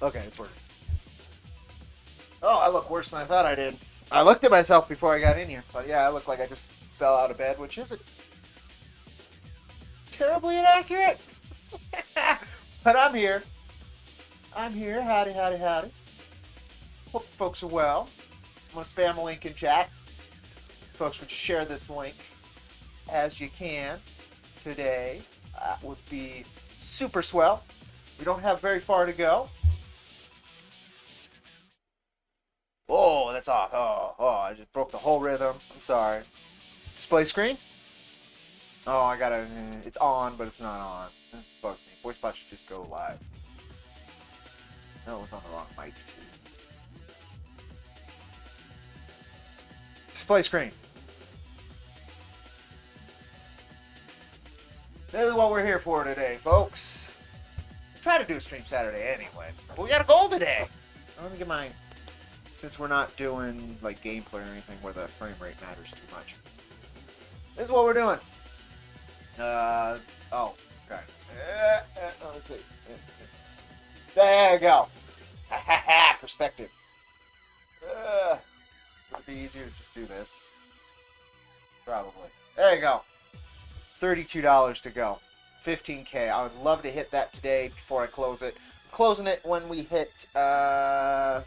Okay, it's working. Oh, I look worse than I thought I did. I looked at myself before I got in here, but yeah, I look like I just fell out of bed, which isn't terribly inaccurate. But I'm here. I'm here. Howdy, howdy, howdy. Hope folks are well. I'm going to spam a link in chat. Folks would share this link as you can today. That would be super swell. We don't have very far to go. Oh, that's off. I just broke the whole rhythm. I'm sorry. Display screen? Oh, I gotta. It's on, but it's not on. It bugs me. Voice bot should just go live. No, it was on the wrong mic, too. Display screen. This is what we're here for today, folks. Try to do a stream Saturday anyway. But we got a goal today. Let me get my. Since we're not doing like gameplay or anything where the frame rate matters too much. This is what we're doing. Oh, okay. Let's see. There you go. Ha ha ha, perspective. Would it be easier to just do this? Probably. There you go. $32 to go. 15K. I would love to hit that today before I close it. I'm closing it when we hit, I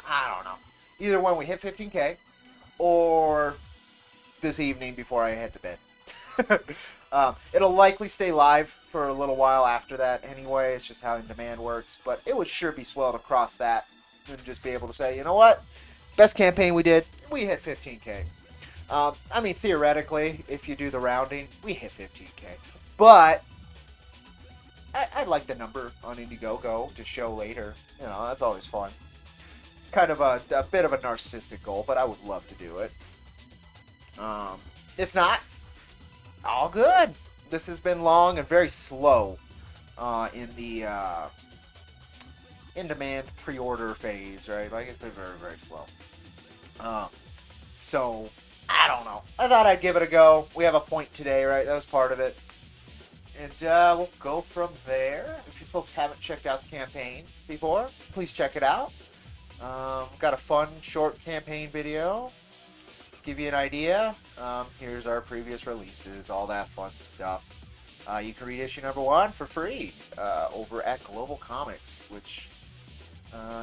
don't know. Either when we hit 15K or this evening before I head to bed. It'll likely stay live for a little while after that anyway. It's just how in demand works. But it would sure be swell to cross that and just be able to say, you know what? Best campaign we did, we hit 15K. I mean, theoretically, if you do the rounding, we hit 15K. But I'd like the number on Indiegogo to show later. You know, that's always fun. It's kind of a bit of a narcissistic goal, but I would love to do it. If not, all good. This has been long and very slow in the in-demand pre-order phase, right? Like, it's been very, very slow. So, I don't know. I thought I'd give it a go. We have a point today, right? That was part of it. And we'll go from there. If you folks haven't checked out the campaign before, please check it out. Got a fun, short campaign video. Give you an idea. Here's our previous releases, all that fun stuff. You can read issue number 1 for free over at Global Comics, which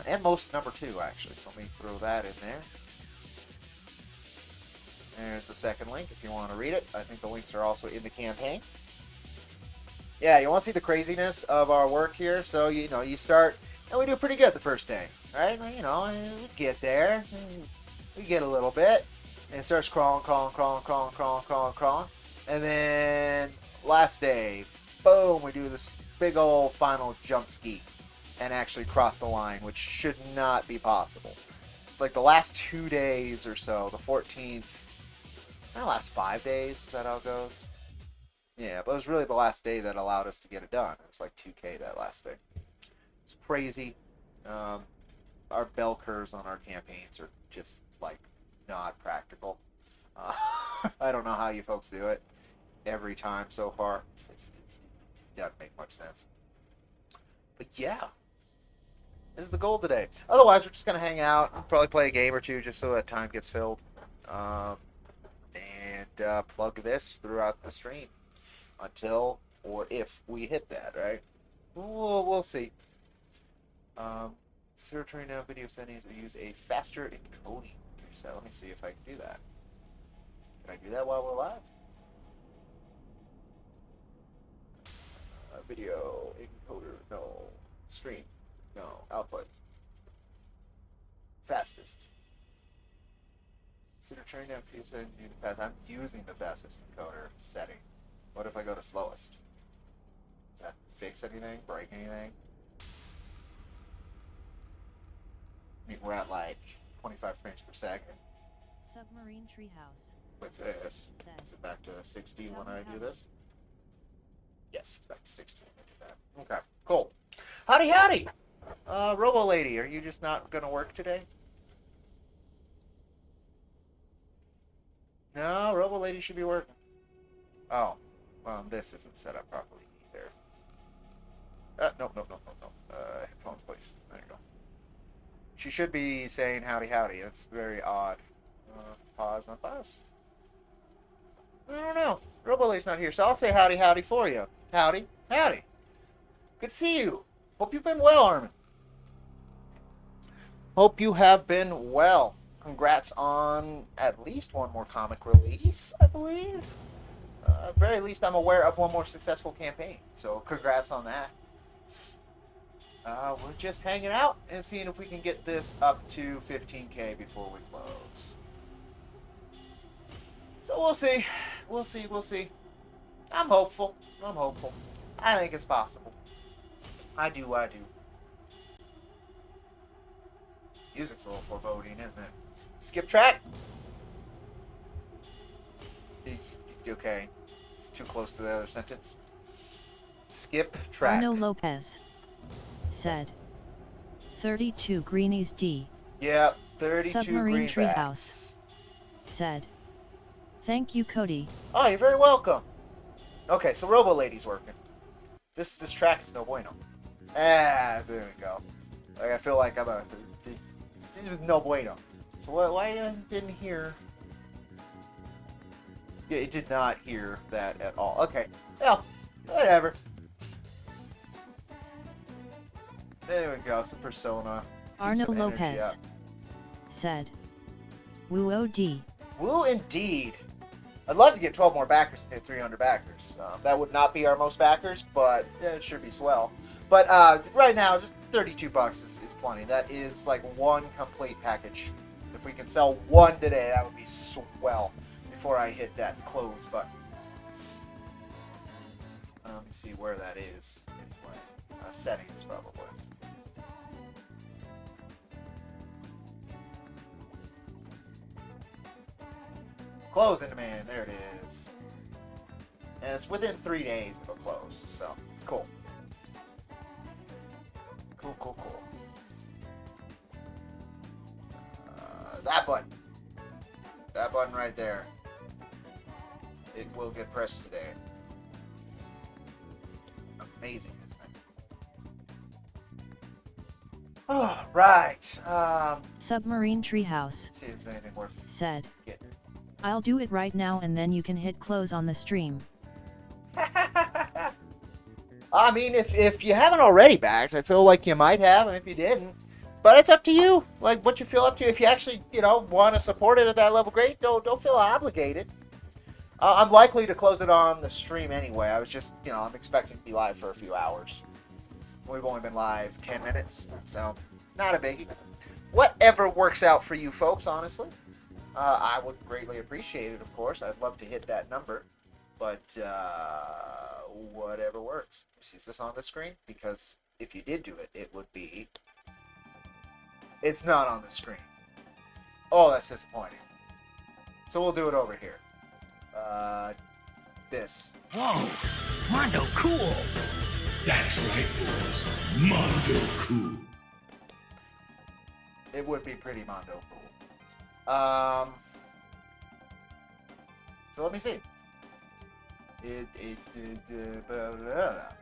and most number 2 actually. So let me throw that in there. There's the second link if you want to read it. I think the links are also in the campaign. Yeah, you want to see the craziness of our work here? So, you know, you start, and we do pretty good the first day, right? You know, we get there, we get a little bit, and it starts crawling. And then, last day, boom, we do this big old final jump ski and actually cross the line, which should not be possible. It's like the last 2 days or so, the 14th, the last 5 days, is that how it goes? Yeah, but it was really the last day that allowed us to get it done. It was like 2K that last day. It's crazy. Our bell curves on our campaigns are just, like, not practical. I don't know how you folks do it every time so far. It doesn't make much sense. But yeah, this is the goal today. Otherwise, we're just going to hang out and probably play a game or two just so that time gets filled. And plug this throughout the stream until or if we hit that, right? We'll see. Consider turning down video settings or use a faster encoding preset. Let me see if I can do that. Can I do that while we're live? Video encoder, no. Stream, no. Output. Fastest. Consider turning down video settings and the fast. I'm using the fastest encoder setting. What if I go to slowest? Does that fix anything? Break anything? I mean, we're at like 25 frames per second. Submarine treehouse. With this. Is it back to 60 when I do this? Yes, it's back to 60 when I do that. Okay, cool. Howdy, howdy! Robo Lady, are you just not going to work today? No, Robo Lady should be working. Oh, well, this isn't set up properly either. No, no, no, no, no. Headphones, please. There you go. She should be saying howdy, howdy. That's very odd. Pause, not pause. I don't know. Robolay's not here, so I'll say howdy, howdy for you. Howdy, howdy. Good to see you. Hope you've been well, Armin. Hope you have been well. Congrats on at least one more comic release, I believe. At very least, I'm aware of one more successful campaign. So, congrats on that. We're just hanging out and seeing if we can get this up to 15K before we close. So, we'll see. We'll see. We'll see. I'm hopeful. I'm hopeful. I think it's possible. I do. I do. Music's a little foreboding, isn't it? Skip track. Okay. It's too close to the other sentence. Skip track. Arno Lopez said 32 Greenies D. Yep, 32 Submarine greenbacks. Treehouse said thank you, Cody. Oh, you're very welcome. Okay, so Robo Lady's working. This track is no bueno. Ah, there we go. Like, I feel like I'm a... This was no bueno. So why didn't hear... Yeah, it did not hear that at all. Okay, well, whatever. There we go, some persona. Arno Some energy Lopez up. said woo OD. Woo indeed. I'd love to get 12 more backers and hit 300 backers. That would not be our most backers, but it should be swell. But right now, just 32 bucks is plenty. That is like one complete package. If we can sell one today, that would be swell before I hit that close button. Let me see where that is. Anyway, settings probably. Close in demand. There it is. And it's within 3 days it'll close. So, cool. Cool, cool, cool. That button. That button right there. It will get pressed today. Amazing, isn't it? Oh, right. Submarine Treehouse Let's see if there's anything worth said getting. I'll do it right now and then you can hit close on the stream. I mean, if you haven't already backed, I feel like you might have, and if you didn't, but it's up to you. Like what you feel up to. If you actually, want to support it at that level, great. Don't feel obligated. I'm likely to close it on the stream anyway. I was just, I'm expecting to be live for a few hours. We've only been live 10 minutes, so not a biggie. Whatever works out for you folks, honestly. I would greatly appreciate it, of course. I'd love to hit that number. But whatever works. Is this on the screen? Because if you did do it, it would be... It's not on the screen. Oh, that's disappointing. So we'll do it over here. This. Oh, Mondo cool. That's right, boys. Mondo cool. It would be pretty Mondo cool. So let me see. Blah, blah, blah.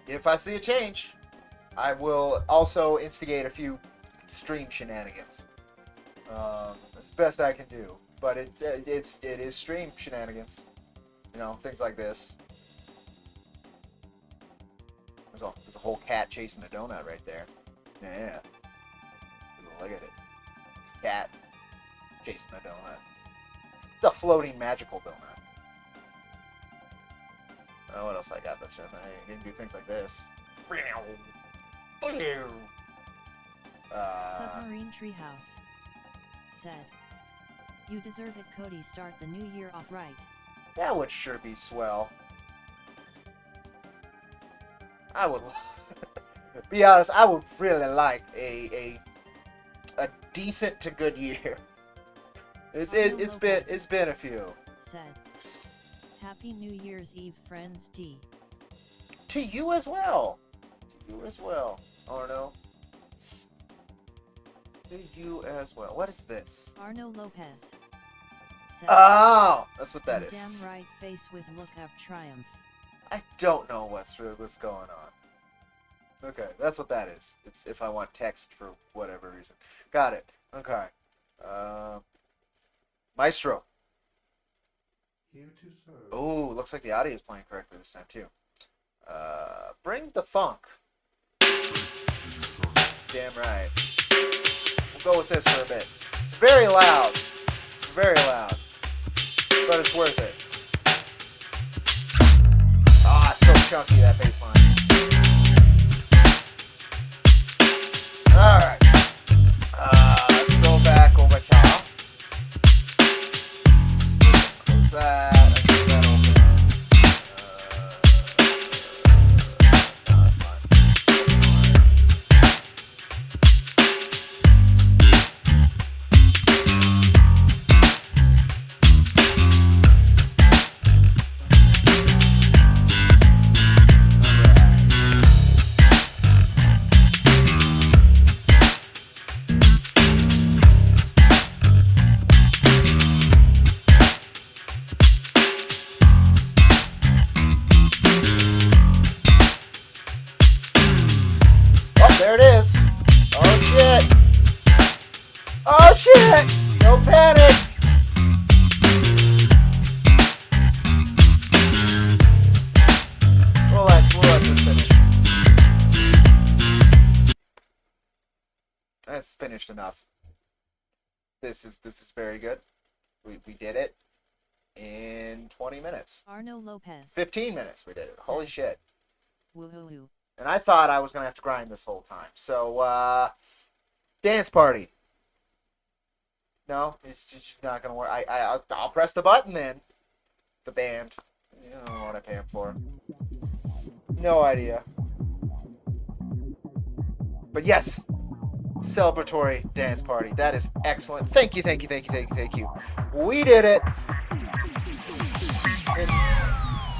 If I see a change, I will also instigate a few stream shenanigans. It's the best I can do, but it is stream shenanigans. Things like this. There's a whole cat chasing a donut right there. Yeah. Look at it. It's a cat chasing a donut. It's a floating magical donut. Oh, what else I got? That's nothing. You can do things like this. Submarine Treehouse said you deserve it, Cody. Start the new year off right. That would sure be swell. I would be honest, I would really like a decent to good year. It's been a few. Said Happy New Year's Eve, friends. D. To you as well. To you as well. Oh no. To you as well. What is this? Arno Lopez said. Oh, that's what that is. Damn right, face with look of triumph. I don't know what's going on. Okay, that's what that is. It's if I want text for whatever reason. Got it. Okay. Maestro. Here to serve. Oh, looks like the audio is playing correctly this time too. Bring the funk. Damn right. We'll go with this for a bit. It's very loud. Very loud. But it's worth it. Ah, it's so chunky, that bass line. Alright. Let's go back over here. Close that. I get that open. No, that's fine. There it is. Oh shit. Oh shit. No panic. We'll let this finish. That's finished enough. This is very good. We did it in 20 minutes. Arno Lopez. 15 minutes we did it. Holy shit. Woohoo. And I thought I was going to have to grind this whole time. So, dance party. No, it's just not going to work. I'll press the button then. The band. You don't know what I pay him for. No idea. But yes, celebratory dance party. That is excellent. Thank you, thank you, thank you, thank you, thank you. We did it. In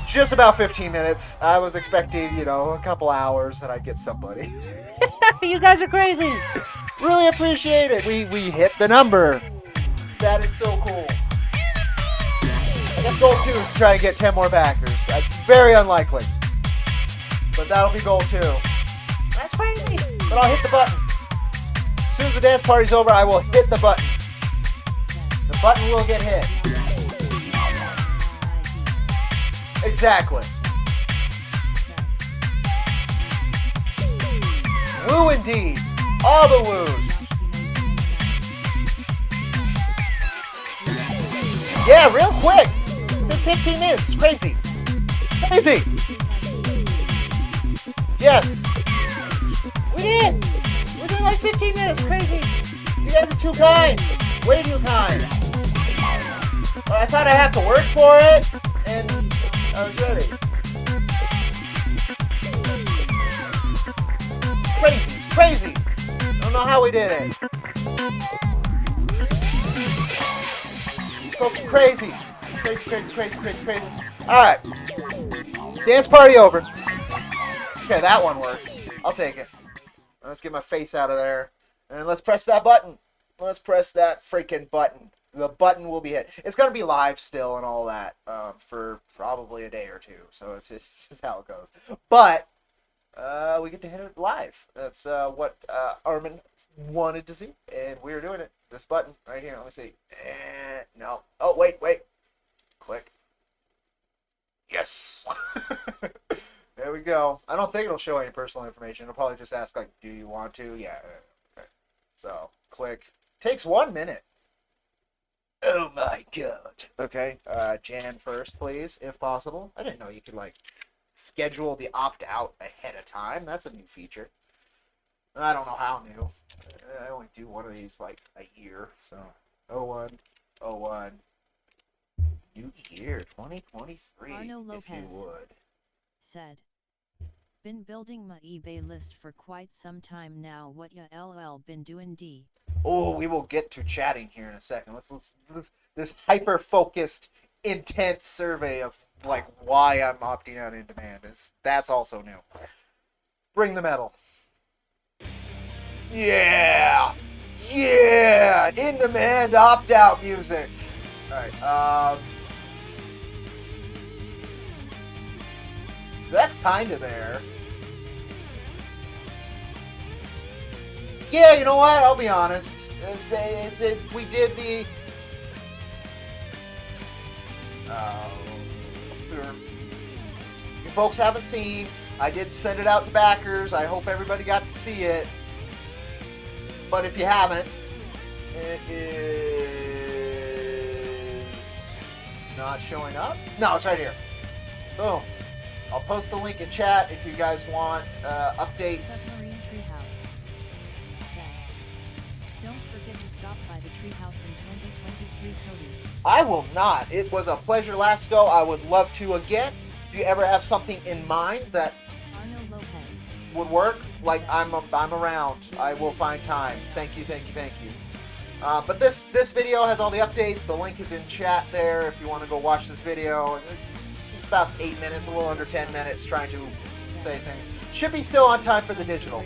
just about 15 minutes. I was expecting, a couple hours that I'd get somebody. You guys are crazy. Really appreciate it. We hit the number. That is so cool. I guess goal 2 is to try and get 10 more backers. Very unlikely. But that'll be goal 2. That's crazy. But I'll hit the button. As soon as the dance party's over, I will hit the button. The button will get hit. Exactly. Woo indeed. All the woos. Yeah, real quick. Within 15 minutes. It's crazy. Crazy. Yes. We did. Within like 15 minutes. Crazy. You guys are too kind. Way too kind. I thought I'd have to work for it. And I was ready. It's crazy. It's crazy. I don't know how we did it. Folks are crazy. Crazy, crazy, crazy, crazy, crazy. Alright. Dance party over. Okay, that one worked. I'll take it. Let's get my face out of there. And let's press that button. Let's press that freaking button. The button will be hit. It's going to be live still and all that for probably a day or two. So it's just how it goes. But we get to hit it live. That's what Armin wanted to see. And we're doing it. This button right here. Let me see. No. Oh, wait. Click. Yes. There we go. I don't think it'll show any personal information. It'll probably just ask, like, do you want to? Yeah. Okay. So, click. Takes 1 minute. Oh my god. Okay, Jan first, please, if possible. I didn't know you could, like, schedule the opt-out ahead of time. That's a new feature. I don't know how new. I only do one of these, like, a year, so. 01. New year, 2023, Arno if you Lopez would. said. Been building my eBay list for quite some time now. What ya LL been doing D? Oh, we will get to chatting here in a second. Let's this hyper-focused, intense survey of, like, why I'm opting out in demand. That's also new. Bring the metal. Yeah! In demand opt-out music. Alright, that's kind of there. Yeah, you know what? I'll be honest. We did the... you folks haven't seen. I did send it out to backers. I hope everybody got to see it. But if you haven't, it is not showing up. No, it's right here. Boom. I'll post the link in chat if you guys want updates. Submarine Treehouse. Don't forget to stop by the treehouse in 2023, Cody. I will not. It was a pleasure last go. I would love to again. If you ever have something in mind that Arno Lopez. would work, like I'm around. I will find time. Thank you. But this video has all the updates. The link is in chat there if you want to go watch this video. It's about 8 minutes, a little under 10 minutes, trying to say things. Should be still on time for the digital.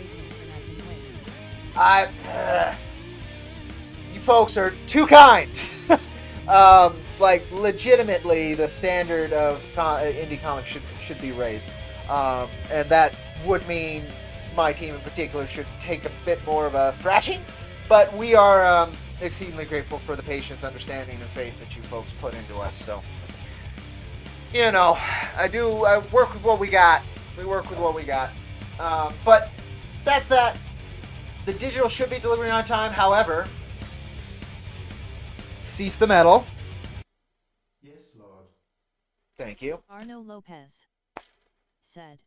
You folks are too kind. Like legitimately, the standard of indie comics should be raised, and that would mean my team in particular should take a bit more of a thrashing. But we are exceedingly grateful for the patience, understanding, and faith that you folks put into us. So, you know, I work with what we got. We work with what we got. But that's that. The digital should be delivering on time. However, cease the metal. Yes, Lord. Thank you. Arno Lopez said,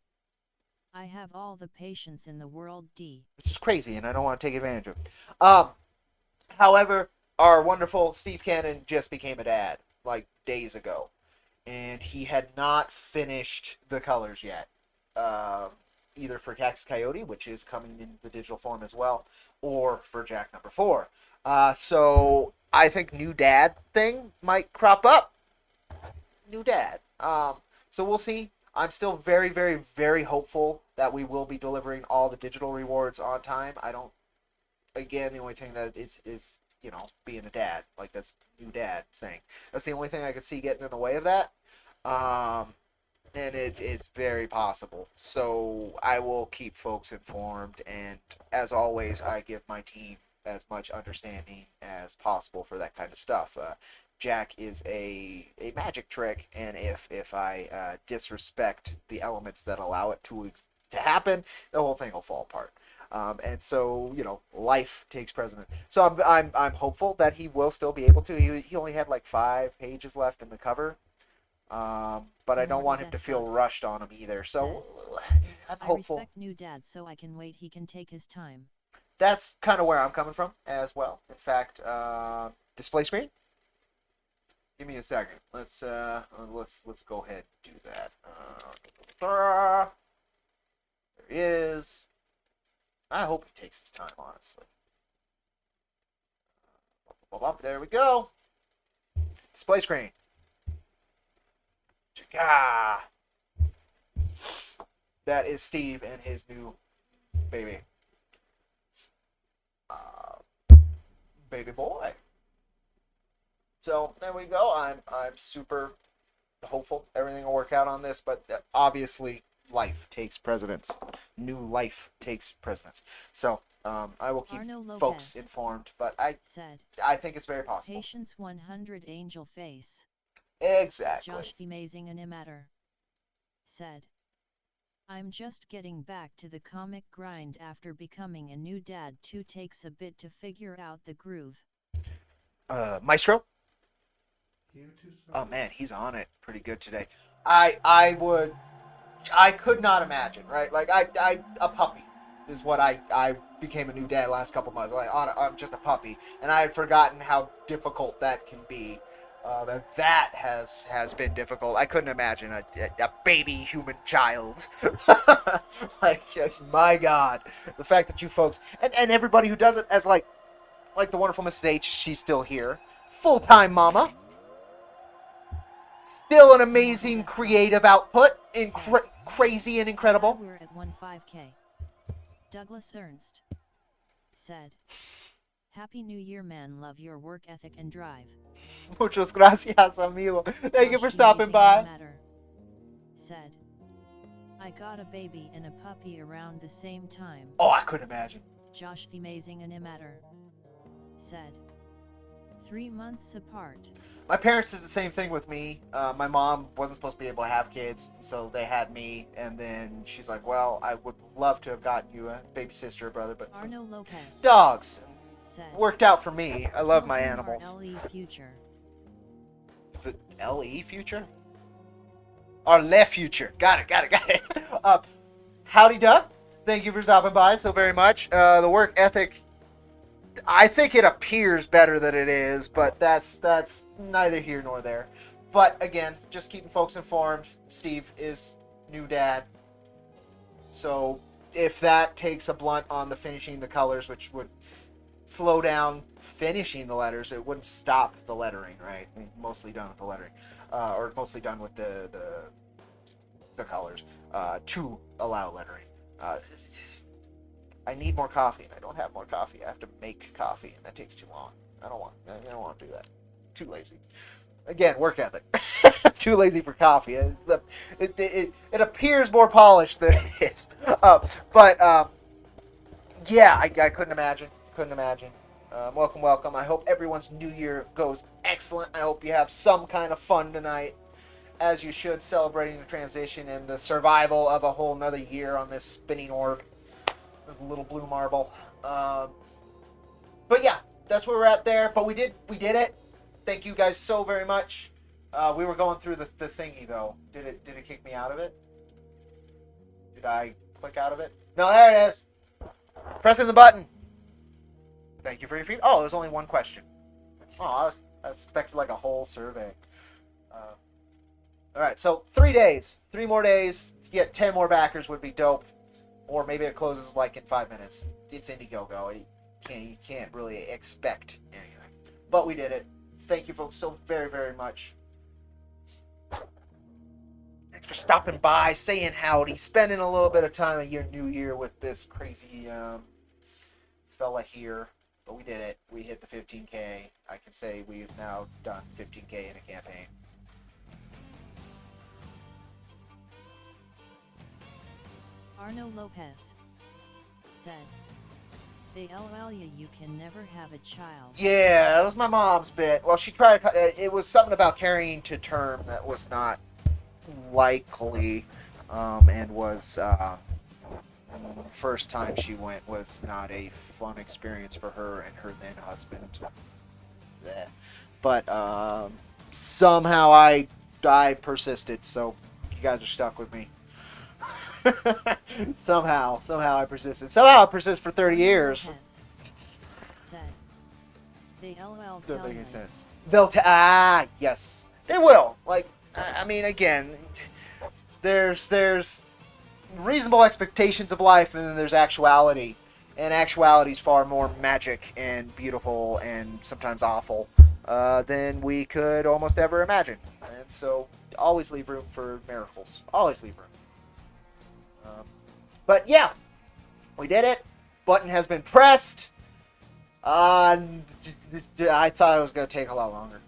I have all the patience in the world, D. Which is crazy, and I don't want to take advantage of it. However, our wonderful Steve Cannon just became a dad, like, days ago. And he had not finished the colors yet. Either for Cactus Coyote, which is coming in the digital form as well, or for Jack number 4. So, I think new dad thing might crop up. New dad. So we'll see. I'm still very, very, very hopeful that we will be delivering all the digital rewards on time. I don't... Again, the only thing that is you know, being a dad. Like, that's new dad thing. That's the only thing I could see getting in the way of that. And it's very possible. So I will keep folks informed. And as always, I give my team as much understanding as possible for that kind of stuff. Jack is a magic trick, and if I disrespect the elements that allow it to happen, the whole thing will fall apart. And so, you know, life takes precedence. So I'm hopeful that he will still be able to. He only had like 5 pages left in the cover, but I don't want him to feel rushed on him either. So I'm hopeful. I respect new dad, so I can wait. He can take his time. That's kind of where I'm coming from as well. In fact, display screen. Give me a second. Let's go ahead and do that. There he is. I hope he takes his time, honestly. There we go. Display screen. Chaka. That is Steve and his new baby. Baby boy. So there we go. I'm super hopeful everything will work out on this, but obviously life takes precedence. New life takes precedence. So I will keep folks informed, but I think it's very possible. Patience 100 Angel Face. Exactly. Josh Amazing Animator said, I'm just getting back to the comic grind after becoming a new dad. 2 takes a bit to figure out the groove. Maestro? Here to serve. Oh man, he's on it pretty good today. I could not imagine, right? Like a puppy is what I became a new dad last couple months. Like I'm just a puppy, and I had forgotten how difficult that can be. That has been difficult. I couldn't imagine a baby human child. Like, my God, the fact that you folks and everybody who does it, as like the wonderful Mrs. H, she's still here, full-time mama. Still an amazing creative output, crazy and incredible. We're at 15K. Douglas Ernst said, Happy New Year, man. Love your work ethic and drive. Muchas gracias, amigo. Thank you for Josh stopping Amazing by. Matter said, I got a baby and a puppy around the same time. Oh, I couldn't imagine. Josh the Amazing Animator said, 3 months apart. My parents did the same thing with me. My mom wasn't supposed to be able to have kids, so they had me. And then she's like, well, I would love to have gotten you a baby sister or brother, but Arno Lopez dogs. said, Worked out for me. I love my Welcome animals. our LE future. The LE future? Our left future. Got it. Howdy, Duck. Thank you for stopping by so very much. The work ethic, I think it appears better than it is, but that's neither here nor there. But again, just keeping folks informed. Steve is new dad. So if that takes a blunt on the finishing the colors, which would slow down finishing the letters, it wouldn't stop the lettering, right? I mean, mostly done with the lettering, or mostly done with the colors to allow lettering. I need more coffee, and I don't have more coffee. I have to make coffee, and that takes too long. I don't want to do that. Too lazy. Again, work ethic. Too lazy for coffee. It appears more polished than it is. Yeah, I couldn't imagine. Welcome. I hope everyone's new year goes excellent. I hope you have some kind of fun tonight, as you should, celebrating the transition and the survival of a whole nother year on this spinning orb, this little blue marble. But yeah, that's where we're at there. But we did it. Thank you guys so very much. We were going through the thingy though. Did it kick me out of it? Did I click out of it? No, there it is. Pressing the button. Thank you for your feedback. Oh, there's only one question. Oh, I expected like a whole survey. All right, so 3 days, 3 more days to get 10 more backers would be dope, or maybe it closes like in 5 minutes. It's Indiegogo. You can't really expect anything, but we did it. Thank you, folks, so very, very much. Thanks for stopping by, saying howdy, spending a little bit of time of your new year with this crazy fella here. But we did it. We hit the 15K. I can say we've now done 15K in a campaign. Arno Lopez said, they LOL you can never have a child. Yeah, that was my mom's bit. Well, she tried to, it was something about carrying to term that was not likely, and was, first time she went was not a fun experience for her and her then husband. Blech. But, somehow I persisted, so you guys are stuck with me. somehow I persisted. Somehow I persisted for 30 years. Said, they LOL Doesn't tell make any him. sense. Yes, they will. Like, I mean, again, there's reasonable expectations of life, and then there's actuality, and actuality is far more magic and beautiful and sometimes awful than we could almost ever imagine. And so, always leave room for miracles. Always leave room. But yeah, we did it. Button has been pressed. I thought it was going to take a lot longer.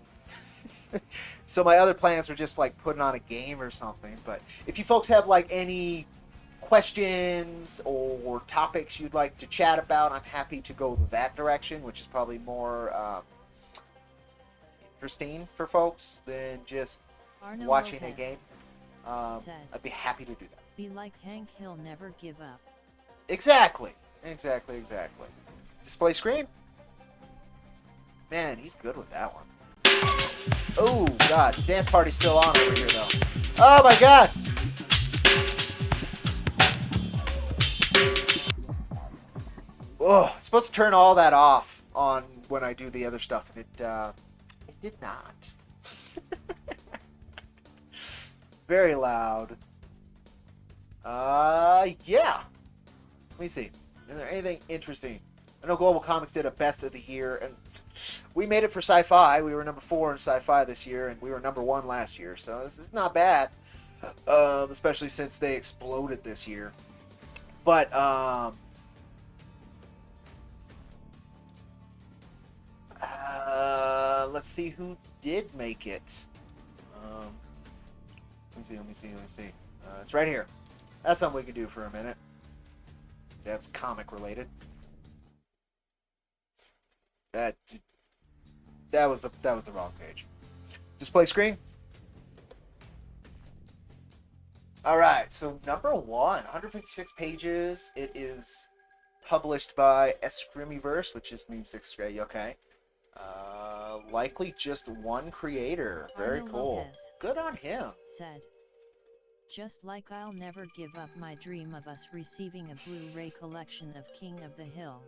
So my other plans were just like putting on a game or something. But if you folks have like any questions or topics you'd like to chat about, I'm happy to go that direction, which is probably more interesting for folks than just Arno watching Lopez a game. said, I'd be happy to do that. be like Hank, he'll never give up. Exactly. Display screen? Man, he's good with that one. Oh, God. Dance party's still on over here, though. Oh, my God. Oh, I'm supposed to turn all that off on when I do the other stuff, and it did not. Very loud. Yeah. Let me see. Is there anything interesting? I know Global Comics did a best of the year, and we made it for sci-fi. We were number 4 in sci-fi this year, and we were number 1 last year, so it's not bad. Especially since they exploded this year. But, let's see who did make it. Let me see. It's right here. That's something we can do for a minute. That's comic related. That was the wrong page. Display screen. All right, so number 156 pages. It is published by IronVerse, which just means 6th grade. Okay. Likely just one creator. Very Arno cool. Lopez Good on him. said, just like I'll never give up my dream of us receiving a Blu-ray collection of King of the Hill.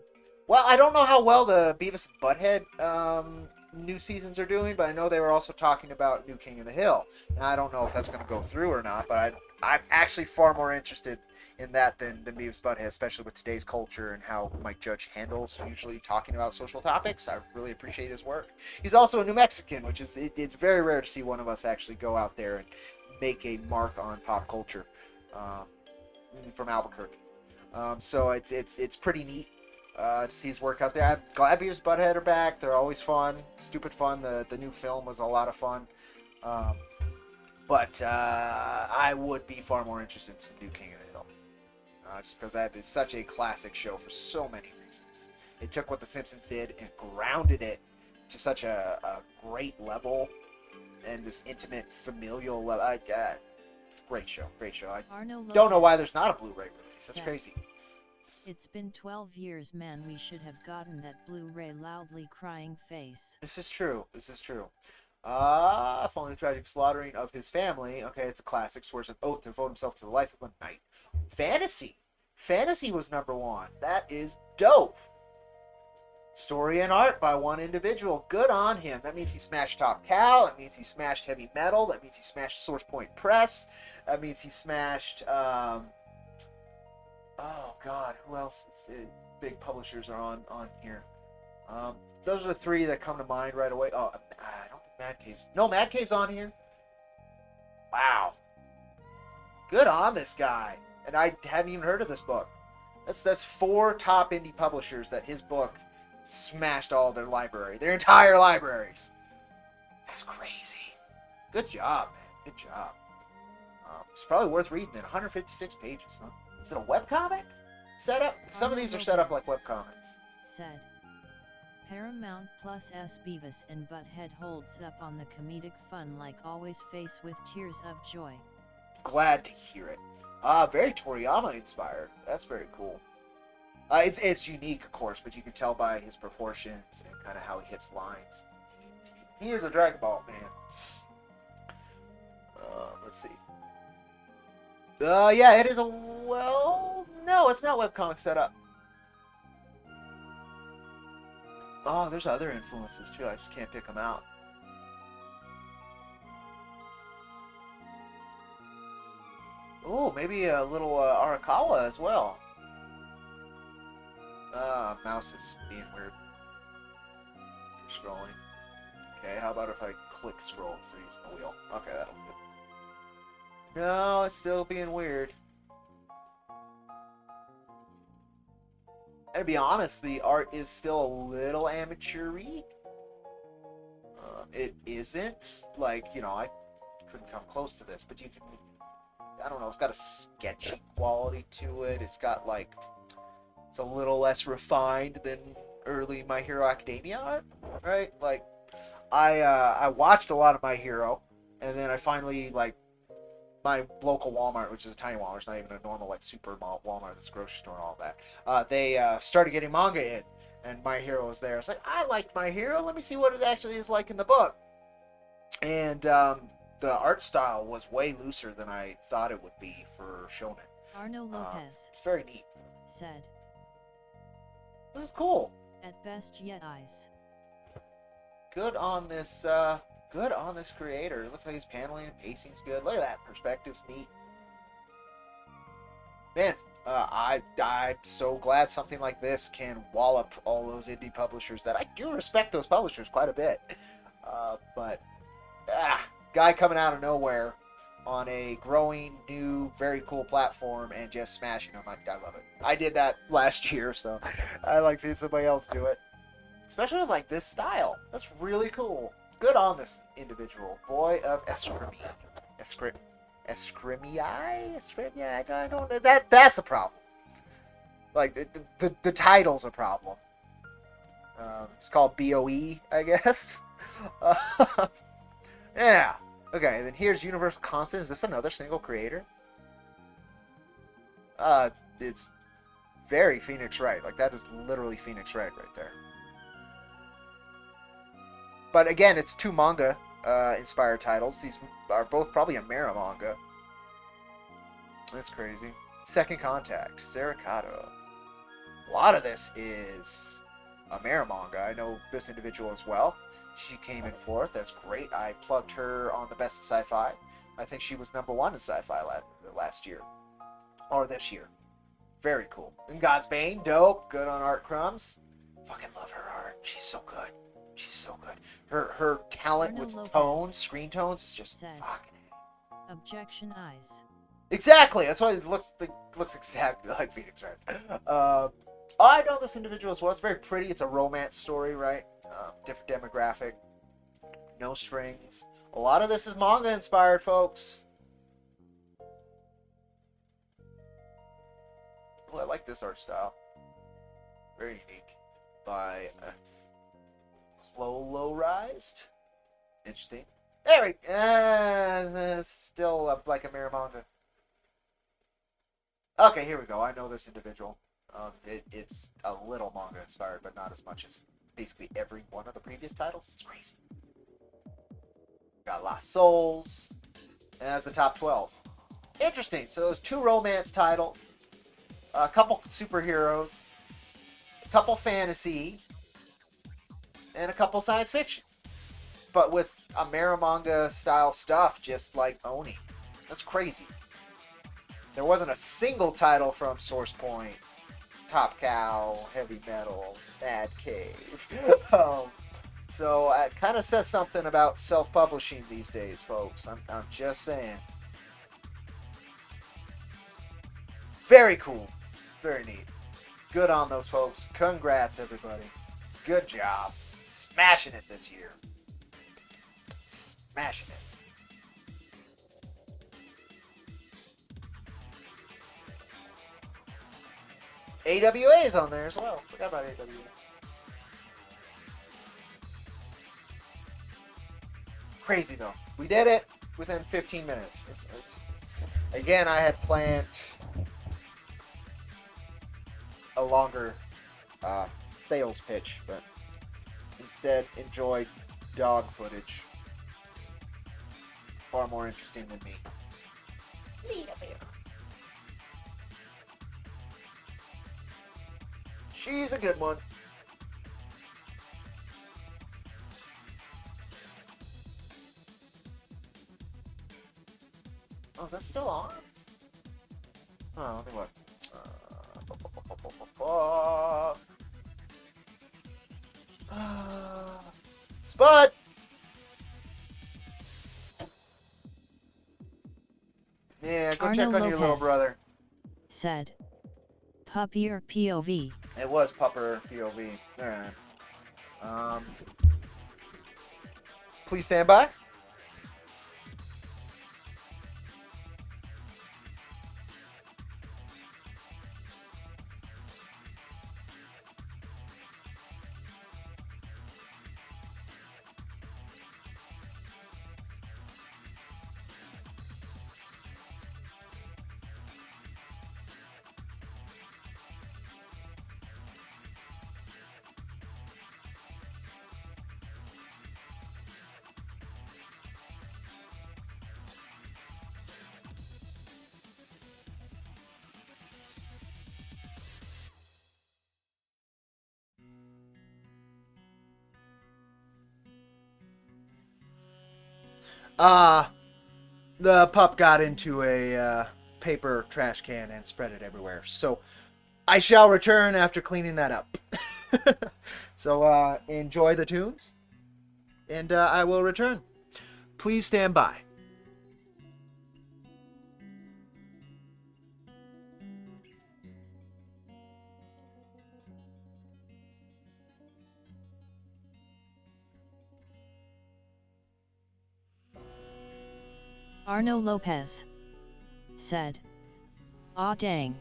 Well, I don't know how well the Beavis and Butthead new seasons are doing, but I know they were also talking about New King of the Hill. And I don't know if that's going to go through or not, but I'm actually far more interested in that than Beavis and Butthead, especially with today's culture and how Mike Judge handles usually talking about social topics. I really appreciate his work. He's also a New Mexican, which is it's very rare to see one of us actually go out there and make a mark on pop culture from Albuquerque. So it's pretty neat to see his work out there. I'm glad Beavis and Butthead are back. They're always fun, stupid fun. The new film was a lot of fun. But I would be far more interested in some New King of the Hill. Just because that is such a classic show for so many reasons. It took what The Simpsons did and grounded it to such a great level and this intimate, familial level. Great show. I Arno don't know Lopez why there's not a Blu-ray release. That's said, crazy. it's been 12 years, man. We should have gotten that Blu-ray loudly crying face. This is true. Following the tragic slaughtering of his family. Okay, it's a classic. Swears an oath to devote himself to the life of a knight. Fantasy was number 1. That is dope. Story and art by one individual. Good on him. That means he smashed Top Cow. That means he smashed Heavy Metal. That means he smashed Source Point Press. That means he smashed... oh, God. Who else? Big publishers are on here. Those are the 3 that come to mind right away. Oh, I don't think Mad Cave's... No, Mad Cave's on here. Wow. Good on this guy. And I hadn't even heard of this book. That's 4 top indie publishers that his book smashed all their entire libraries. That's crazy. Good job, man. Good job. It's probably worth reading then. 156 pages, huh? Is it a webcomic setup? Some of these are set up like webcomics. Said, Paramount Plus S Beavis and Butthead holds up on the comedic fun like always, face with tears of joy. Glad to hear it. Very Toriyama inspired. That's very cool. It's unique, of course, but you can tell by his proportions and kind of how he hits lines. He is a Dragon Ball fan. Let's see. Yeah, it is no, it's not webcomic setup. Oh, there's other influences too. I just can't pick them out. Oh, maybe a little Arakawa as well. Mouse is being weird for scrolling. Okay, how about if I click scroll instead of using the wheel? Okay, that'll do. No, it's still being weird. And to be honest, the art is still a little amateur-y. It isn't, like, you know, I couldn't come close to this, but you can, I don't know, it's got a sketchy quality to it. It's got, like, it's a little less refined than early My Hero Academia art, right? Like, I watched a lot of My Hero, and then I finally, like, my local Walmart, which is a tiny Walmart, it's not even a normal, like, super Walmart, that's a grocery store and all that, they started getting manga in, and My Hero was there. It's like, I liked My Hero, let me see what it actually is like in the book. And the art style was way looser than I thought it would be for shonen. Arno Lopez It's very neat. said, This is cool. at best yet eyes. Good on this creator. It looks like his paneling and pacing's good. Look at that. Perspective's neat. Man, I'm so glad something like this can wallop all those indie publishers that I do respect those publishers quite a bit. But guy coming out of nowhere on a growing, new, very cool platform and just smashing them. I love it. I did that last year, so I like seeing somebody else do it. Especially with, like, this style. That's really cool. good on this individual. Boy of Eskrimi. Eskrimi? I don't know. That's a problem. Like, the title's a problem. It's called BOE, I guess. Yeah. Okay, then here's Universal Constant. Is this another single creator? It's very Phoenix Wright. Like, that is literally Phoenix Wright right there. But again, it's two manga inspired titles. These are both probably a Mera manga. That's crazy. Second Contact, Serikato. A lot of this is a Mera manga. I know this individual as well. She came in fourth. That's great. I plugged her on the Best of Sci-Fi. I think she was number one in Sci-Fi last year. Or this year. Very cool. And God's Bane, dope. Good on Art Crumbs. Fucking love her art. She's so good. She's so good. Her talent Arno with Lopez tones, screen tones, is just said, fucking... Objection eyes. Exactly! That's why it looks exactly like Phoenix, right? I know this individual as well. It's very pretty. It's a romance story, right? Different demographic. No strings. A lot of this is manga inspired, folks. Oh, I like this art style. Very unique. By Clolorized. Interesting. There we go. It's still like a Mera manga. Okay, here we go. I know this individual. It's a little manga inspired, but not as much as basically every one of the previous titles. It's crazy. Got Lost Souls. And that's the top 12. Interesting. So there's two romance titles, a couple superheroes, a couple fantasy, and a couple science fiction. But with a Mera manga style stuff, just like Oni. That's crazy. There wasn't a single title from Source Point, Top Cow, Heavy Metal, Mad Cave. So it kind of says something about self-publishing these days, folks. I'm just saying. Very cool. Very neat. Good on those folks. Congrats, everybody. Good job. Smashing it this year. Smashing it. AWA is on there as well. Forgot about AWA. Crazy though. We did it within 15 minutes. It's again, I had planned a longer sales pitch, but instead enjoyed dog footage. Far more interesting than me. Need a beer. She's a good one. Oh, is that still on? Oh, let me look. Spud! Yeah, go Arno check on your little Lopez brother. said, Puppy or POV? It was Pupper POV. Alright. Please stand by. The pup got into a paper trash can and spread it everywhere. So I shall return after cleaning that up. So enjoy the tunes, and I will return. Please stand by. Arno Lopez said, "Aw dang."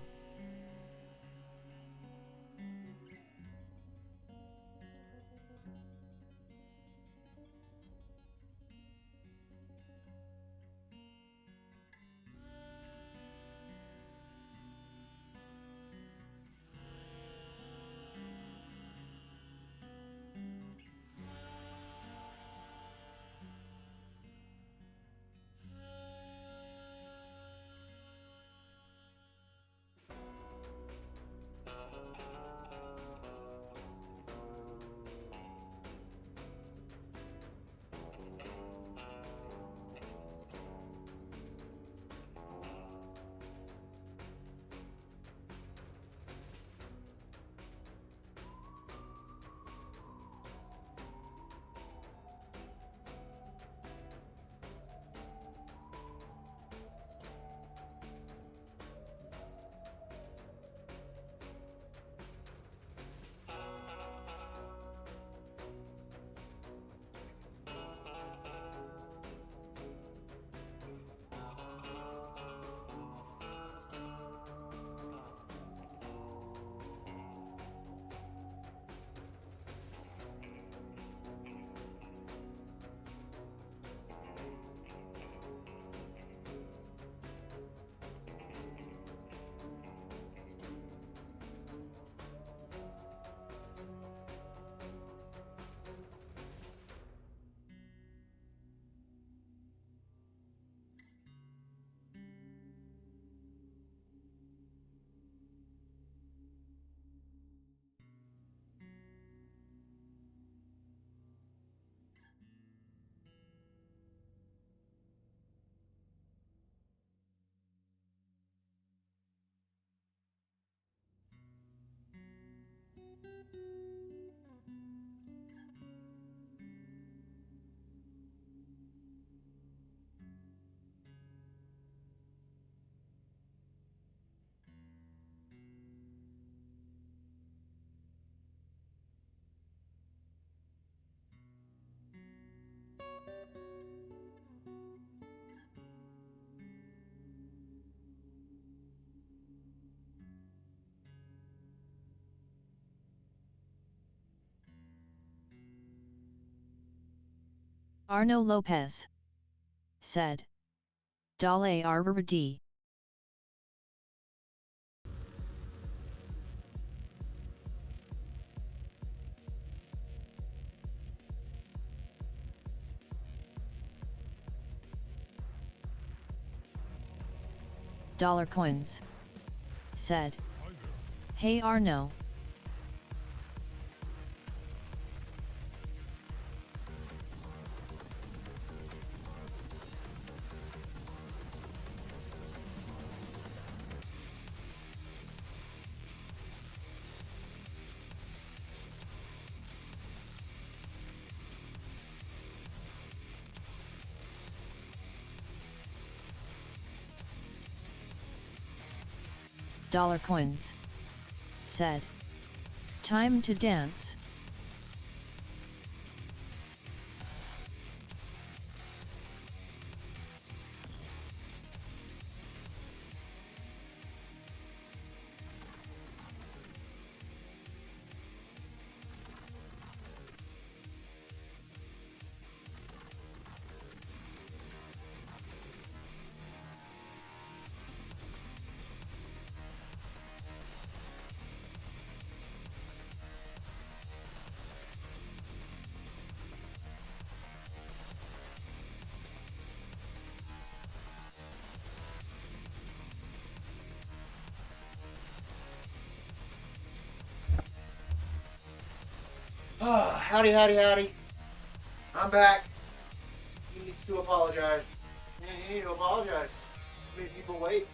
Arno Lopez said, "Dale RRD." Dollar Coins said, "Hey Arno." Dollar Coins said, "Time to dance." Howdy, howdy, howdy. I'm back. He needs to apologize. Yeah, you need to apologize. Made people wait.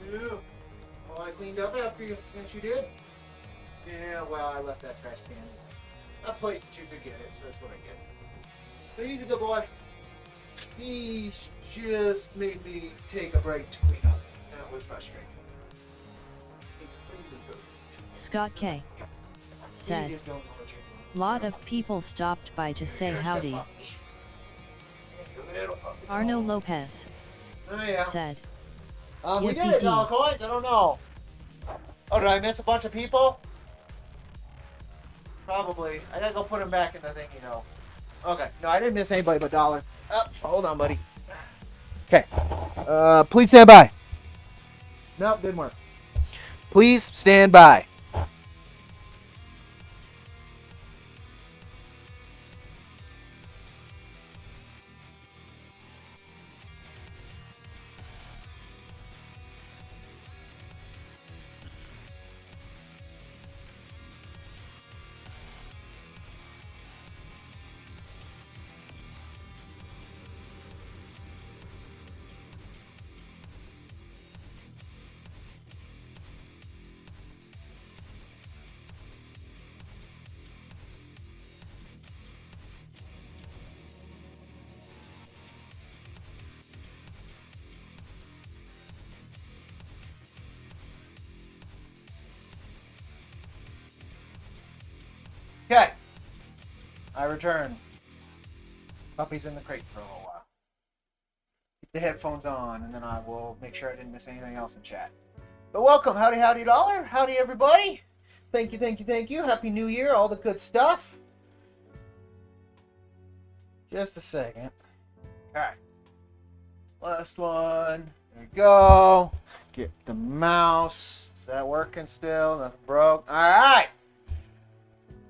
Yeah. Well, I cleaned up after you. Yes, you did. Yeah, well, I left that trash can. I placed it, you could get it, so that's what I get. But he's a good boy. He just made me take a break to clean up. That was frustrating. Scott K said, You just don't know what you're doing. "Lot of people stopped by to say howdy." Arno Lopez Oh, yeah. said. We did it, Yippee-dee. dollar coins. I don't know. Oh, did I miss a bunch of people? Probably. I gotta go put them back in the thing, you know. Okay. No, I didn't miss anybody but dollar. Oh, hold on, buddy. Okay. Please stand by. Nope, didn't work. Please stand by. Okay. I return. Puppy's in the crate for a little while. Get the headphones on, and then I will make sure I didn't miss anything else in chat. But welcome. Howdy, howdy, dollar. Howdy, everybody. Thank you, thank you, thank you. Happy New Year. All the good stuff. Just a second. Alright. Last one. There we go. Get the mouse. Is that working still? Nothing broke. Alright.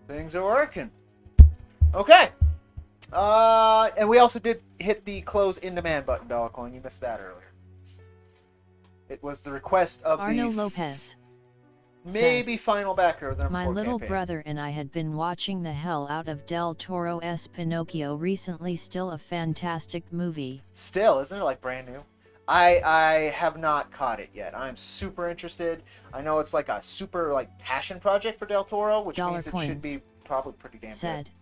Things are working. Okay. And we also did hit the close in demand button, dollar coin. You missed that earlier. It was the request of Arno the Lopez maybe final backer of the number My 4 little campaign. brother and I had been watching the hell out of Del Toro's Pinocchio recently. Still a fantastic movie. Still, isn't it like brand new? I have not caught it yet. I'm super interested. I know it's like a super like passion project for Del Toro, which Dollar means it coins. should be probably pretty damn Said. good.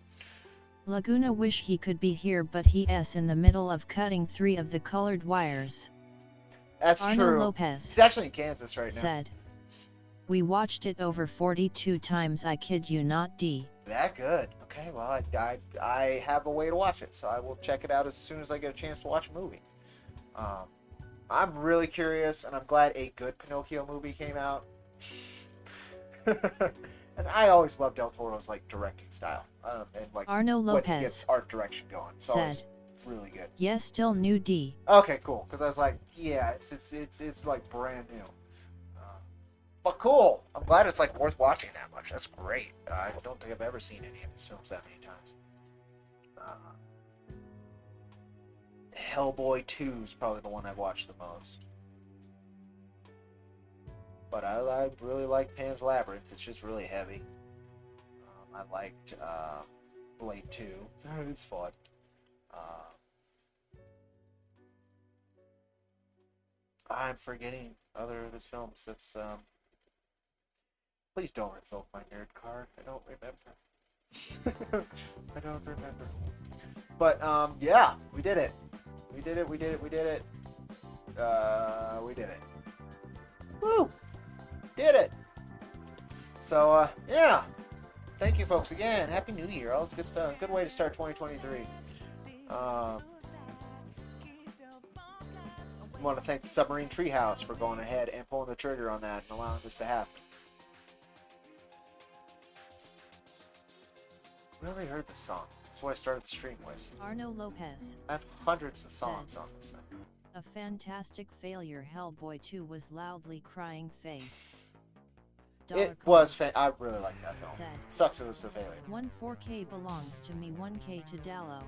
Laguna wish he could be here, but he's in the middle of cutting 3 of the colored wires. That's Arno true. Lopez He's actually in Kansas right now. said. We watched it over 42 times, I kid you not. D. That good. Okay, well, I have a way to watch it, so I will check it out as soon as I get a chance to watch a movie. I'm really curious, and I'm glad a good Pinocchio movie came out. And I always love Del Toro's like directing style, and like Arno when he Lopez gets art direction going. It's always really good. Yes, still new. D. Okay, cool. Because I was like, yeah, it's like brand new. But cool. I'm glad it's like worth watching that much. That's great. I don't think I've ever seen any of his films that many times. Hellboy 2 is probably the one I've watched the most. But I really like Pan's Labyrinth. It's just really heavy. I liked Blade 2. It's fun. I'm forgetting other of his films. That's please don't revoke my nerd card. I don't remember. I don't remember. But yeah, we did it. We did it. We did it. We did it. We did it. Woo! Did it. So yeah. Thank you, folks, again. Happy New Year. All this good stuff. Good way to start 2023. I want to thank the Submarine Treehouse for going ahead and pulling the trigger on that and allowing this to happen. Really heard this song. That's what I started the stream with. Arno Lopez. I have hundreds of songs on this thing. A fantastic failure. Hellboy 2 was loudly crying face. It was I really like that film. Said. Sucks it was a failure. 1 4K belongs to me, 1K to Dallo.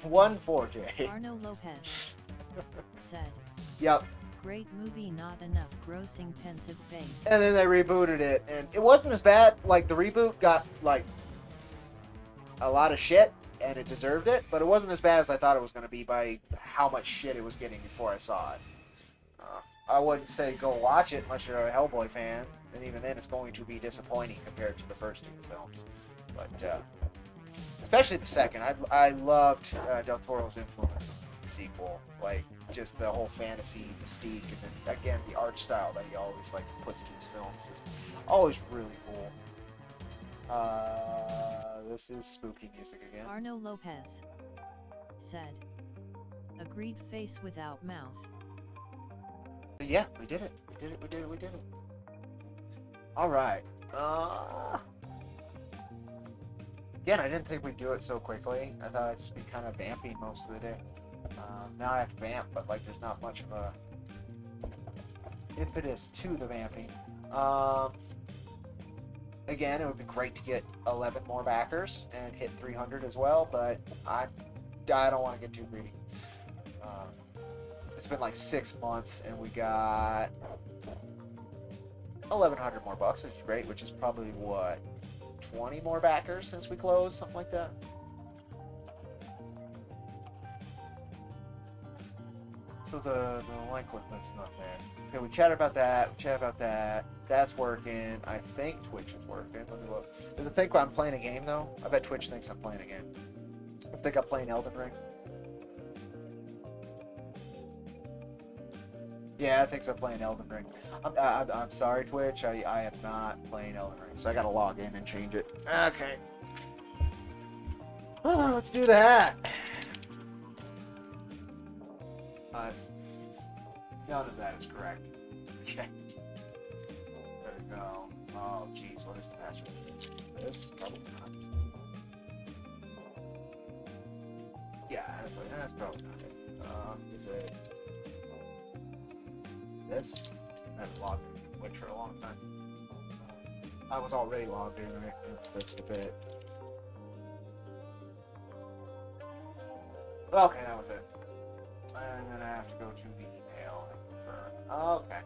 1 4K. Arno Lopez said. Yep. Great movie, not enough grossing, pensive face. And then they rebooted it, and it wasn't as bad. Like, the reboot got, like, a lot of shit, and it deserved it, but it wasn't as bad as I thought it was going to be by how much shit it was getting before I saw it. I wouldn't say go watch it unless you're a Hellboy fan, and even then it's going to be disappointing compared to the first 2 films. But, especially the second. I loved Del Toro's influence in the sequel. Like, just the whole fantasy mystique, and then, again, the art style that he always, like, puts to his films is always really cool. This is spooky music again. Arno Lopez said. Agreed face without mouth. But yeah, we did it. We did it. Alright. Again, I didn't think we'd do it so quickly. I thought I'd just be kind of vamping most of the day. Now I have to vamp, but like there's not much of a impetus to the vamping. Again, it would be great to get 11 more backers and hit 300 as well, but I don't want to get too greedy. It's been like 6 months and we got 1,100 more bucks, which is great, which is probably what, 20 more backers since we closed, something like that. So the like limit's not there. Okay, we chatted about that. That's working. I think Twitch is working. Let me look. Does it think I'm playing a game though? I bet Twitch thinks I'm playing a game. I think I'm playing Elden Ring. Yeah, it thinks I'm playing Elden Ring. I'm sorry, Twitch. I am not playing Elden Ring, so I gotta log in and change it. Okay. Oh, let's do that. None of that is correct. Okay. There we go. Oh, jeez, what is the password? Is it this? Probably not. Yeah, that's probably not it. Is it this? I haven't logged in Twitch for a long time. I was already logged in, right? That's the bit. Okay, that was it. And then I have to go to the email and confirm. Okay.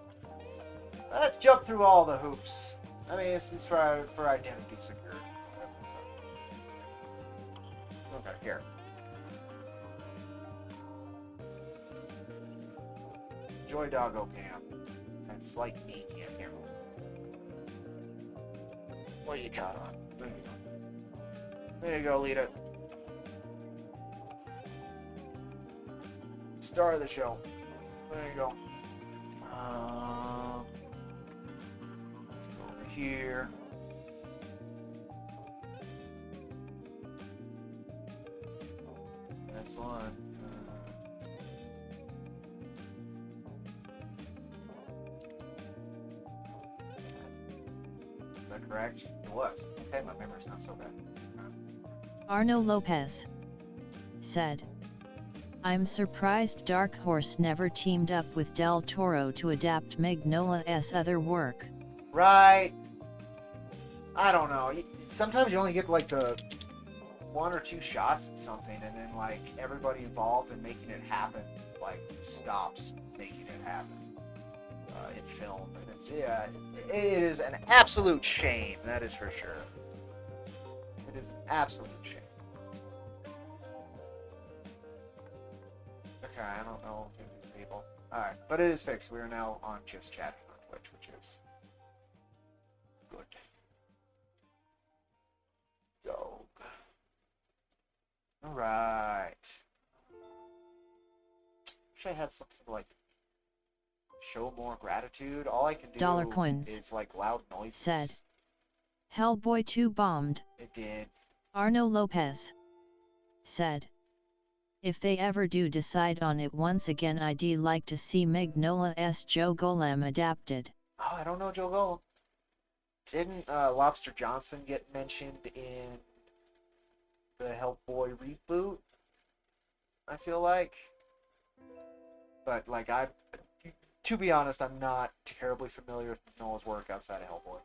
Let's jump through all the hoops. I mean, it's for identity security. Okay, here. Joy Doggo Cam. And Slight Me Cam here. What do you got on? There you go. There you go, Lita. Star of the show. There you go. Let's go over here. That's one. Is that correct? It was. Okay, my memory's not so bad. Arno Lopez said, I'm surprised Dark Horse never teamed up with Del Toro to adapt Mignola's other work. Right. I don't know. Sometimes you only get like the 1 or 2 shots at something, and then like everybody involved in making it happen like stops making it happen in film, and it's it is an absolute shame. That is for sure. It is an absolute shame. Okay, I don't know who these people. Alright, but it is fixed. We are now on just chatting on Twitch, which is good. Dog. Alright. Wish I had something to like show more gratitude. All I can do Dollar coins is like loud noises. Said, Hellboy 2 bombed. It did. Arno Lopez said, if they ever do decide on it once again, I'd like to see Mignola's Joe Golem adapted. Oh, I don't know Joe Golem. Didn't Lobster Johnson get mentioned in the Hellboy reboot? I feel like. But like to be honest, I'm not terribly familiar with Noah's work outside of Hellboy.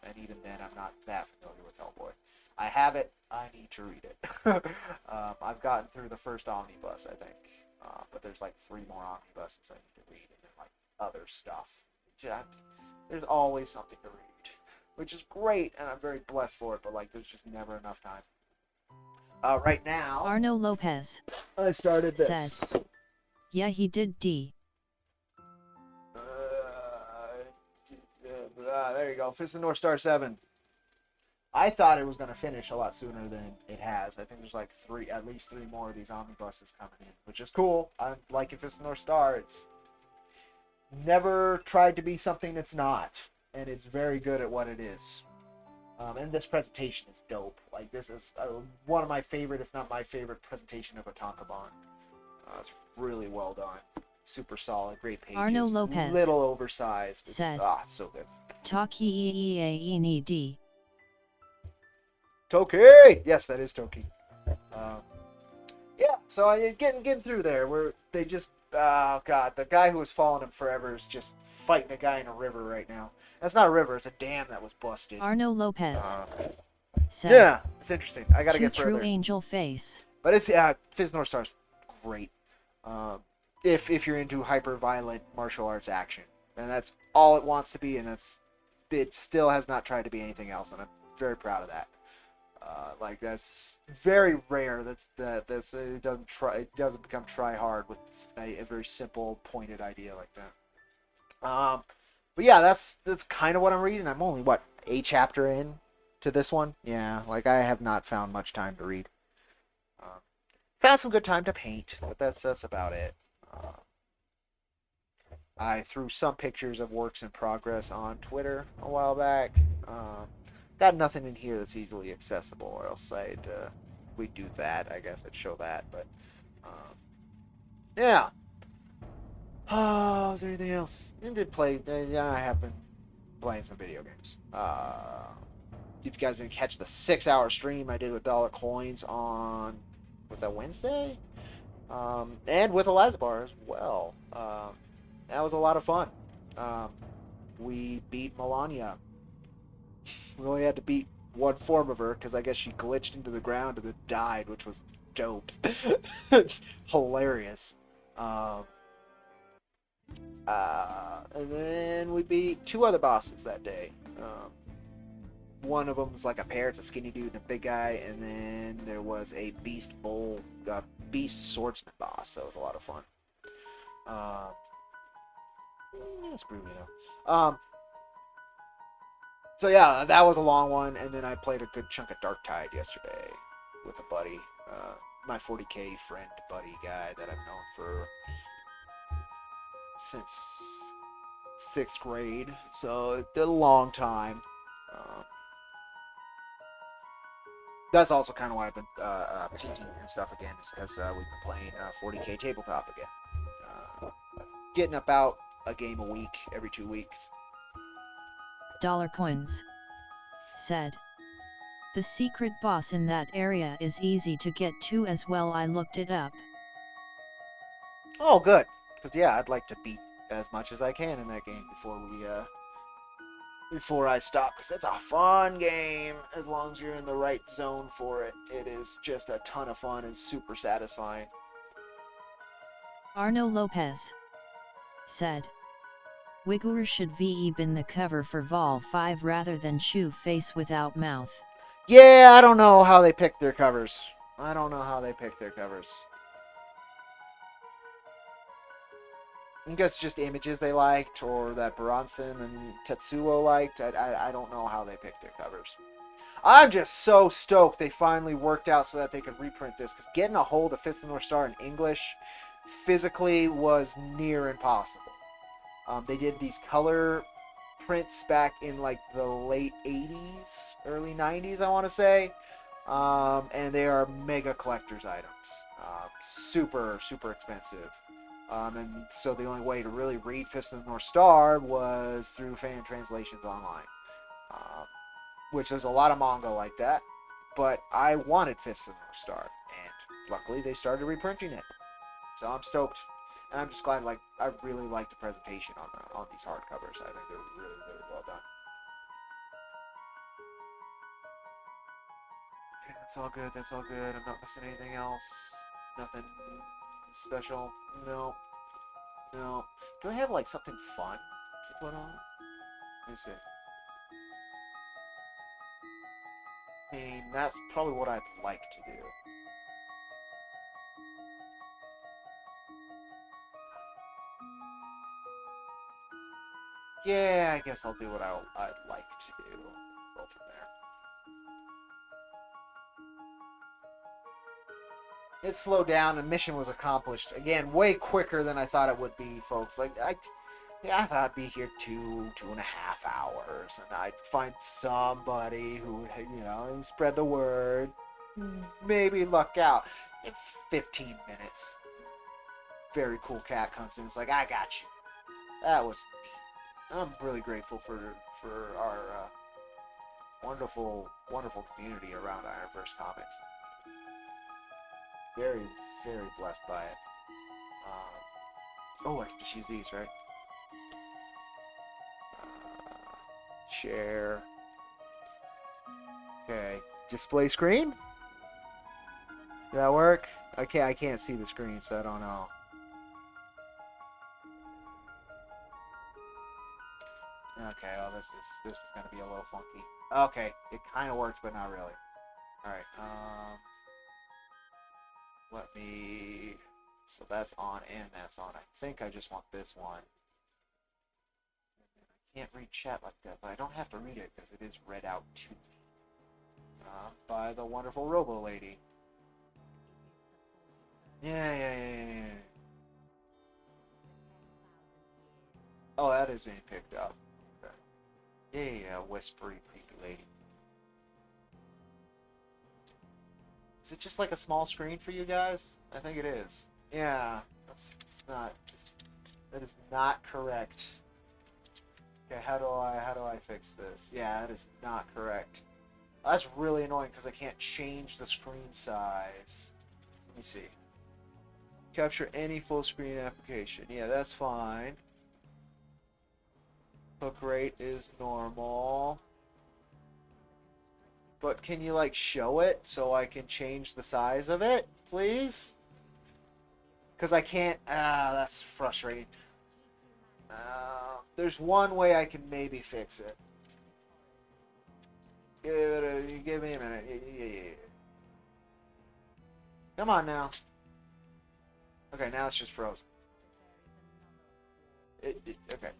And even then, I'm not that familiar with Hellboy. I have it. I need to read it. I've gotten through the first omnibus, I think. But there's like 3 more omnibuses I need to read, and then like other stuff. There's always something to read, which is great, and I'm very blessed for it. But like, there's just never enough time. Right now, Arno Lopez I started this. Said, yeah, he did D. There you go. Fist of the North Star 7. I thought it was going to finish a lot sooner than it has. I think there's like at least 3 more of these omnibuses coming in, which is cool. I'm liking Fist of the North Star. It's never tried to be something it's not, and it's very good at what it is. And this presentation is dope. Like, this is one of my favorite, if not my favorite, presentation of a Tonkaban. It's really well done. Super solid, great pages. Arno Lopez little oversized. It's, said, it's so good. Toki. Toki! Yes, that is Toki. Yeah, so I getting through there where they just oh god, the guy who was following him forever is just fighting a guy in a river right now. That's not a river, it's a dam that was busted. Arno Lopez said, yeah, it's interesting. I gotta get True further. Angel Face. But it's Fizz North Star's great. If you're into hyper violent martial arts action, and that's all it wants to be, and it still has not tried to be anything else, and I'm very proud of that. Like that's very rare. It doesn't become try hard with a very simple pointed idea like that. But yeah, that's kind of what I'm reading. I'm only a chapter in to this one. Yeah, like I have not found much time to read. Found some good time to paint, but that's about it. I threw some pictures of works in progress on Twitter a while back. Got nothing in here that's easily accessible, or else we'd do that. I guess I'd show that, but yeah. Oh, is there anything else? I did play. Yeah, I have been playing some video games. If you guys didn't catch the 6-hour stream I did with Dollar Coins on, was that Wednesday? And with Elazbar as well. That was a lot of fun. We beat Melania. We only had to beat one form of her because I guess she glitched into the ground and then died, which was dope. Hilarious. And then we beat 2 other bosses that day. One of them was like a pair. It's a skinny dude and a big guy. And then there was a beast swordsman boss. That was a lot of fun. Screw me though. So yeah, that was a long one, and then I played a good chunk of Dark Tide yesterday with a buddy, my 40k friend buddy guy that I've known for since 6th grade, so it's a long time. That's also kind of why I've been painting and stuff again, is because we've been playing 40k tabletop again. Getting about a game a week, every 2 weeks. Dollar Coins said, the secret boss in that area is easy to get to as well. I looked it up. Oh, good. Because yeah, I'd like to beat as much as I can in that game before I stop. Because it's a fun game as long as you're in the right zone for it. It is just a ton of fun and super satisfying. Arno Lopez said, Wigger should VE been the cover for Vol 5 rather than Chew Face Without Mouth. Yeah, I don't know how they picked their covers. I guess just images they liked, or that Bronson and Tetsuo liked. I don't know how they picked their covers. I'm just so stoked they finally worked out so that they could reprint this, because getting a hold of Fist of the North Star in English physically was near impossible. They did these color prints back in like the late 80s, early 90s, I want to say. And they are mega collector's items. Super, super expensive. And so the only way to really read Fist of the North Star was through fan translations online. Which there's a lot of manga like that. But I wanted Fist of the North Star. And luckily they started reprinting it. So I'm stoked. And I'm just glad, like, I really like the presentation on these hardcovers. I think they're really, really well done. Okay, that's all good. I'm not missing anything else. Nothing special. No. Do I have, like, something fun to put on? Let me see. I mean, that's probably what I'd like to do. Yeah, I guess I'll do what I'd like to do. Go from there. It slowed down and mission was accomplished. Again, way quicker than I thought it would be, folks. Like, I thought I'd be here 2.5 hours, and I'd find somebody who, spread the word. Maybe luck out. In 15 minutes. very cool cat comes in. It's like, I got you. That was. I'm really grateful for our wonderful, wonderful community around IronVerse Comics. Very, very blessed by it. Oh, I can just use these, right? Share. Okay. Display screen? Did that work? I can't see the screen, so I don't know. Okay, well this is gonna be a little funky. Okay, it kind of works, but not really. All right. Let me. So that's on and that's on. I think I just want this one. I can't read chat like that, but I don't have to read it because it is read out to me by the wonderful Robo Lady. Yeah. Oh, that is being picked up. Okay. Yeah, whispery, creepy lady. Is it just like a small screen for you guys? I think it is. Yeah, that is not correct. Okay, how do I fix this? Yeah, that is not correct. That's really annoying because I can't change the screen size. Let me see. Capture any full screen application. Yeah, that's fine. Hook rate is normal. But can you like show it so I can change the size of it, please? Because I can't. That's frustrating. There's one way I can maybe fix it. Give me a minute. Yeah. Come on now. Okay, now it's just frozen. Okay.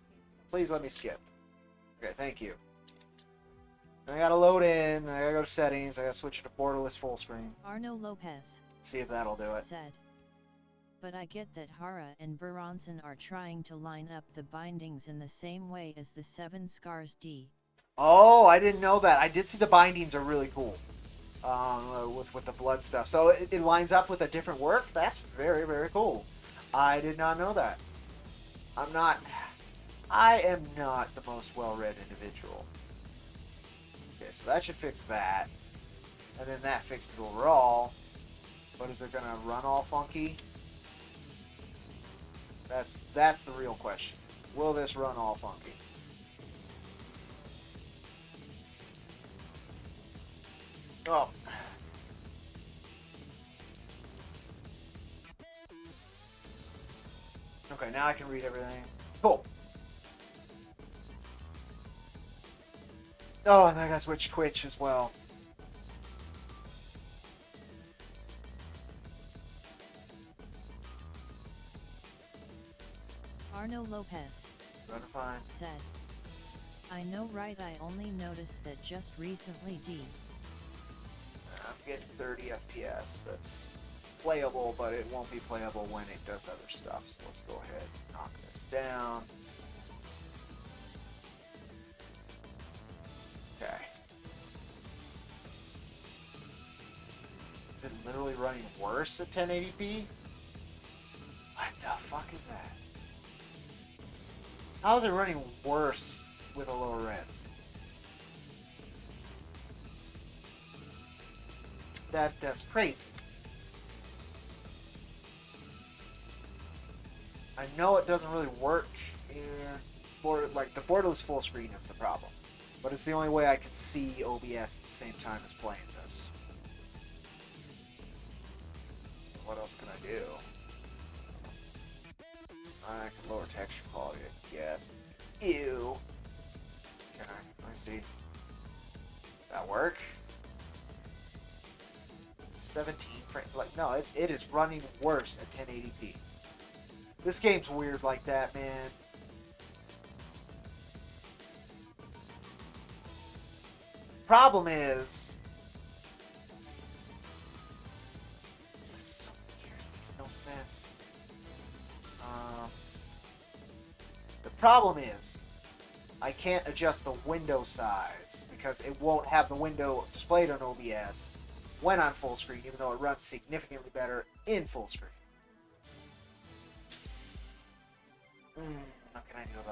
Please let me skip. Okay, thank you. I gotta load in. I gotta go to settings. I gotta switch it to borderless full screen. Arno Lopez See if that'll do it. said. But I get that Hara and Beronson are trying to line up the bindings in the same way as the Seven Scars D. Oh, I didn't know that. I did see the bindings are really cool. With the blood stuff. So it lines up with a different work? That's very, very cool. I did not know that. I am not the most well-read individual. Okay, so that should fix that. And then that fixed it overall. But is it gonna run all funky? That's the real question. Will this run all funky? Oh. Okay, now I can read everything. Cool. Oh, and I gotta switch Twitch as well. Arno Lopez Running fine. said. I know, right? I only noticed that just recently. D. I'm getting 30 FPS. That's playable, but it won't be playable when it does other stuff. So let's go ahead and knock this down. Okay. Is it literally running worse at 1080p? What the fuck is that? How is it running worse with a lower res? That's crazy. I know it doesn't really work in the borderless full screen is the problem, but it's the only way I can see OBS at the same time as playing this. What else can I do? I can lower texture quality, I guess. Ew. Can I? Let me see. That work? 17 frames. Like, no, it is running worse at 1080p. This game's weird like that, man. Problem is, this is so weird. It makes no sense. The problem is, I can't adjust the window size because it won't have the window displayed on OBS when I'm full screen, even though it runs significantly better in full screen. What can I do about